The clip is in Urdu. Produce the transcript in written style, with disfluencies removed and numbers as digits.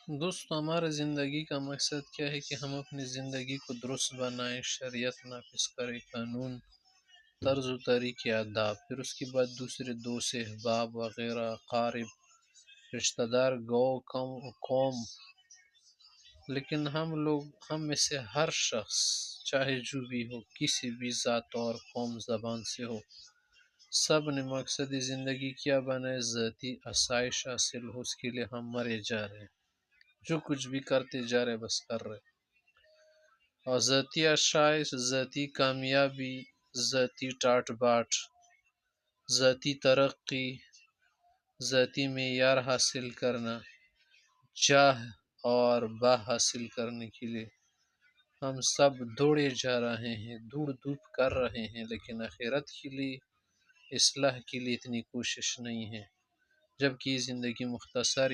دوست ہمارے زندگی کا مقصد کیا ہے کہ ہم اپنی زندگی کو درست بنائیں، شریعت نافذ کریں، قانون، طرز و طریقے، آداب، پھر اس کے بعد دوسرے دوست، احباب وغیرہ، قارب، رشتہ دار، گو قوم. لیکن ہم میں سے ہر شخص چاہے جو بھی ہو، کسی بھی ذات اور قوم زبان سے ہو، سب نے مقصد زندگی کیا بنائے، ذاتی آسائش حاصل ہو، اس کے لیے ہم مرے جا رہے ہیں. جو کچھ بھی کرتے جا رہے بس کر رہے، اور ذاتی آسائش، ذاتی کامیابی، ذاتی ٹاٹ باٹ، ذاتی ترقی، ذاتی معیار حاصل کرنا، جاہ اور باہ حاصل کرنے کے لیے ہم سب دوڑے جا رہے ہیں، دوڑ دھوپ کر رہے ہیں، لیکن آخرت کے لیے، اصلاح کے لیے اتنی کوشش نہیں ہے. جبکہ یہ زندگی مختصر